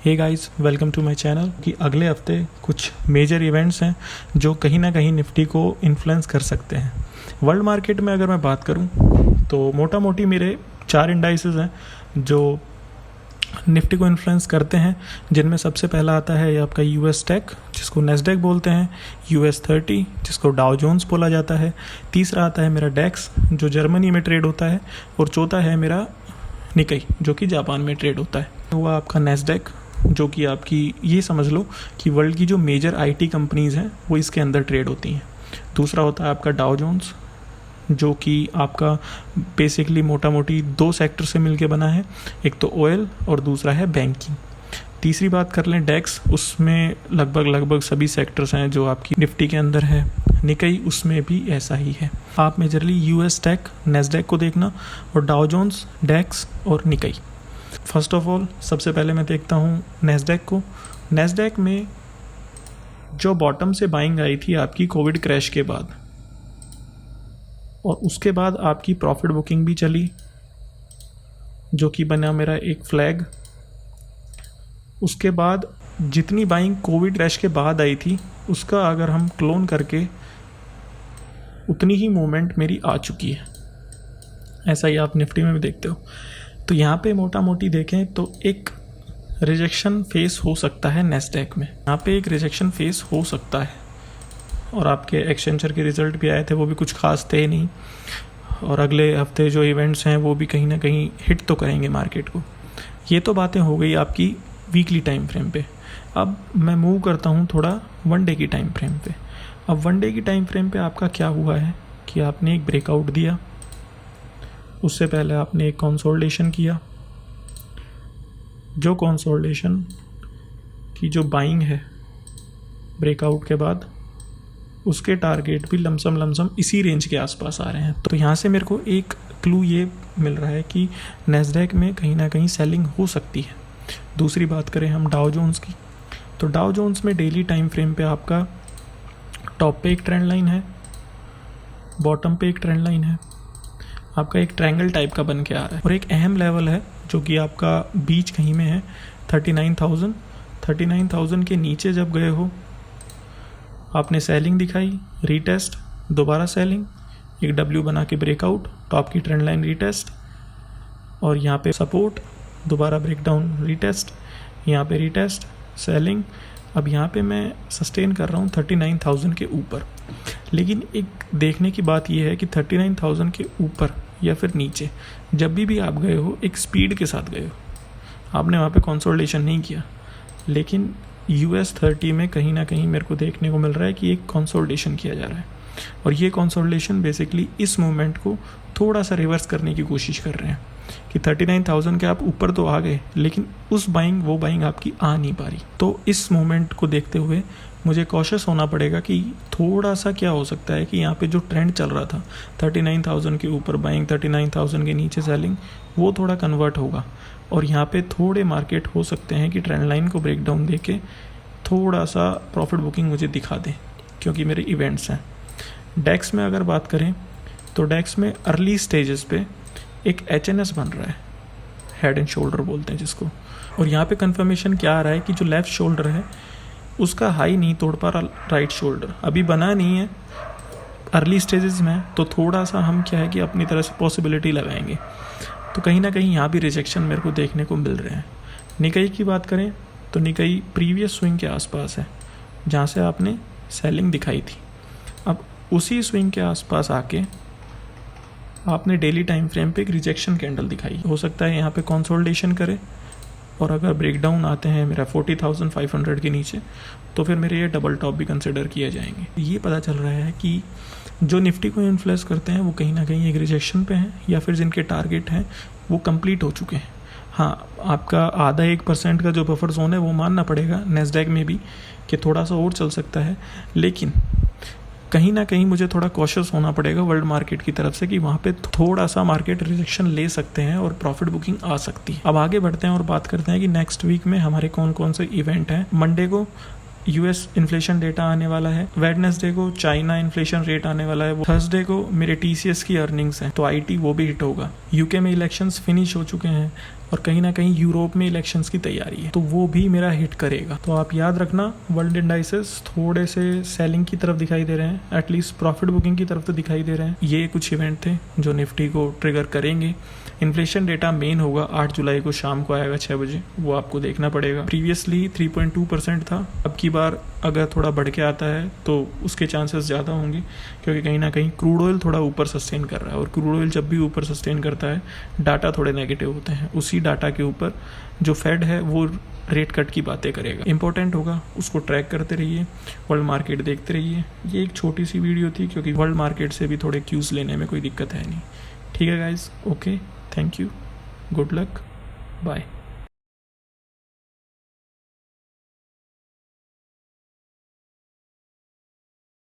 Hey guys, welcome to my channel. कि अगले हफ्ते कुछ मेजर इवेंट्स हैं जो कहीं ना कहीं निफ्टी को इन्फ्लुएंस कर सकते हैं। वर्ल्ड मार्केट में अगर मैं बात करूं तो मोटा मोटी मेरे 4 इंडाइसेस हैं जो निफ्टी को इन्फ्लुएंस करते हैं, जिनमें सबसे पहला आता है आपका यूएस टेक जिसको नेस्डैक बोलते हैं, यूएस 30 जिसको डाउ जोन्स बोला जाता है, तीसरा आता है मेरा डेक्स जो जर्मनी में ट्रेड होता है, और चौथा है मेरा निकाई जो कि जापान में ट्रेड होता है। हुआ आपका नेस्डैक जो कि आपकी ये समझ लो कि वर्ल्ड की जो मेजर आईटी कंपनीज़ हैं वो इसके अंदर ट्रेड होती हैं। दूसरा होता है आपका डाउ जोन्स जो कि आपका बेसिकली मोटा मोटी 2 सेक्टर से मिलके बना है, एक तो ऑयल और दूसरा है बैंकिंग। तीसरी बात कर लें डेक्स, उसमें लगभग सभी सेक्टर्स हैं जो आपकी निफ्टी के अंदर है। निकाई उसमें भी ऐसा ही है। आप मेजरली यूएस टेक नेस्डैक को देखना और डाउ जोन्स, डेक्स और निकाई। फर्स्ट ऑफ ऑल सबसे पहले मैं देखता हूँ नेस्डैक को। नेस्डैक में जो बॉटम से बाइंग आई थी आपकी कोविड क्रैश के बाद, और उसके बाद आपकी प्रॉफिट बुकिंग भी चली जो कि बना मेरा एक फ्लैग। उसके बाद जितनी बाइंग कोविड क्रैश के बाद आई थी उसका अगर हम क्लोन करके उतनी ही मूवमेंट मेरी आ चुकी है। ऐसा ही आप निफ्टी में भी देखते हो। तो यहाँ पे मोटा मोटी देखें तो एक रिजेक्शन फेस हो सकता है नेस्डैक में, यहाँ पे एक रिजेक्शन फेस हो सकता है। और आपके एक्सचेंजर के रिजल्ट भी आए थे, वो भी कुछ खास थे नहीं, और अगले हफ्ते जो इवेंट्स हैं वो भी कहीं ना कहीं हिट तो करेंगे मार्केट को। ये तो बातें हो गई आपकी वीकली टाइम फ्रेम पे। अब मैं मूव करता हूँ थोड़ा 1 डे की टाइम फ्रेम पे। अब 1 डे की टाइम फ्रेम पे आपका क्या हुआ है कि आपने एक ब्रेकआउट दिया, उससे पहले आपने एक कंसोलिडेशन किया। जो कंसोलिडेशन की जो बाइंग है ब्रेकआउट के बाद, उसके टारगेट भी लमसम इसी रेंज के आसपास आ रहे हैं। तो यहाँ से मेरे को एक क्लू ये मिल रहा है कि नेस्डैक में कहीं ना कहीं सेलिंग हो सकती है। दूसरी बात करें हम डाउ जोन्स की, तो डाउ जोन्स में डेली टाइम फ्रेम पे आपका टॉप पे एक ट्रेंड लाइन है, बॉटम पे एक ट्रेंड लाइन है, आपका एक ट्रायंगल टाइप का बन के आ रहा है, और एक अहम लेवल है जो कि आपका बीच कहीं में है 39,000 के नीचे जब गए हो आपने सेलिंग दिखाई, रीटेस्ट, दोबारा सेलिंग, एक डब्ल्यू बना के ब्रेकआउट, टॉप की ट्रेंड लाइन रीटेस्ट, और यहाँ पे सपोर्ट, दोबारा ब्रेकडाउन रीटेस्ट, यहाँ पे रीटेस्ट, सेलिंग। अब यहाँ पे मैं सस्टेन कर रहा हूँ 39,000 के ऊपर। लेकिन एक देखने की बात यह है कि 39,000 के ऊपर या फिर नीचे जब भी आप गए हो एक स्पीड के साथ गए हो, आपने वहाँ पे कंसोलिडेशन नहीं किया। लेकिन यूएस 30 में कहीं ना कहीं मेरे को देखने को मिल रहा है कि एक कंसोलिडेशन किया जा रहा है, और ये कंसोलिडेशन बेसिकली इस मूवमेंट को थोड़ा सा रिवर्स करने की कोशिश कर रहे हैं कि 39,000 के आप ऊपर तो आ गए, लेकिन वो बाइंग आपकी आ नहीं पा रही। तो इस मूवमेंट को देखते हुए मुझे कॉशियस होना पड़ेगा कि थोड़ा सा क्या हो सकता है कि यहाँ पे जो ट्रेंड चल रहा था 39,000 के ऊपर बाइंग, 39,000 के नीचे सेलिंग, वो थोड़ा कन्वर्ट होगा, और यहाँ पे थोड़े मार्केट हो सकते हैं कि ट्रेंड लाइन को ब्रेकडाउन दे के थोड़ा सा प्रॉफिट बुकिंग मुझे दिखा दें, क्योंकि मेरे इवेंट्स हैं। डेक्स में अगर बात करें तो डेक्स में अर्ली स्टेजेस पे एक एचएनएस बन रहा है, हेड एंड शोल्डर बोलते हैं जिसको, और यहाँ पे कंफर्मेशन क्या आ रहा है कि जो लेफ़्ट शोल्डर है उसका हाई नहीं तोड़ पा रहा राइट शोल्डर, अभी बना नहीं है, अर्ली स्टेजेस में। तो थोड़ा सा हम क्या है कि अपनी तरह से पॉसिबिलिटी लगाएंगे, तो कहीं ना कहीं यहाँ भी रिजेक्शन मेरे को देखने को मिल रहे हैं। निकाई की बात करें तो निकाई प्रीवियस स्विंग के आसपास है जहाँ से आपने सेलिंग दिखाई थी। अब उसी स्विंग के आसपास आके आपने डेली टाइम फ्रेम पे एक रिजेक्शन कैंडल दिखाई। हो सकता है यहाँ पे कंसोलिडेशन करे, और अगर ब्रेकडाउन आते हैं मेरा 40,500 के नीचे तो फिर मेरे ये डबल टॉप भी कंसिडर किए जाएंगे। ये पता चल रहा है कि जो निफ्टी को इन्फ्लुएंस करते हैं वो कहीं ना कहीं एक रिजेक्शन पे हैं, या फिर जिनके टारगेट हैं वो कंप्लीट हो चुके हैं। हाँ, आपका आधा 1% का जो बफर जोन है वो मानना पड़ेगा नेस्डैक में भी कि थोड़ा सा और चल सकता है, लेकिन कहीं ना कहीं मुझे थोड़ा कॉशियस होना पड़ेगा वर्ल्ड मार्केट की तरफ से कि वहाँ पे थोड़ा सा मार्केट रिजेक्शन ले सकते हैं और प्रॉफिट बुकिंग आ सकती है। अब आगे बढ़ते हैं और बात करते हैं कि नेक्स्ट वीक में हमारे कौन कौन से इवेंट हैं। मंडे को यूएस इन्फ्लेशन डेटा आने वाला है, वेडनेसडे को चाइना इन्फ्लेशन रेट आने वाला है, थर्सडे को मेरे टीसीएस की अर्निंग्स हैं, तो आईटी वो भी हिट होगा। यूके में इलेक्शंस फिनिश हो चुके हैं और कहीं ना कहीं यूरोप में इलेक्शंस की तैयारी है, तो वो भी मेरा हिट करेगा। तो आप याद रखना, वर्ल्ड इंडाइसेस थोड़े से सेलिंग की तरफ दिखाई दे रहे हैं, एटलीस्ट प्रॉफिट बुकिंग की तरफ तो दिखाई दे रहे हैं। ये कुछ इवेंट थे जो निफ्टी को ट्रिगर करेंगे। इन्फ्लेशन डेटा मेन होगा 8 जुलाई को शाम को आएगा 6 बजे, वो आपको देखना पड़ेगा। प्रीवियसली 3.2% था, अब की बार अगर थोड़ा बढ़ के आता है तो उसके चांसेस ज़्यादा होंगे, क्योंकि कहीं ना कहीं क्रूड ऑयल थोड़ा ऊपर सस्टेन कर रहा है, और क्रूड ऑयल जब भी ऊपर सस्टेन करता है डाटा थोड़े नेगेटिव होते हैं। उसी डाटा के ऊपर जो फेड है वो रेट कट की बातें करेगा, इंपॉर्टेंट होगा, उसको ट्रैक करते रहिए, वर्ल्ड मार्केट देखते रहिए। ये एक छोटी सी वीडियो थी, क्योंकि वर्ल्ड मार्केट से भी थोड़े क्यूज़ लेने में कोई दिक्कत है नहीं। ठीक है guys, okay, thank you, good luck, bye.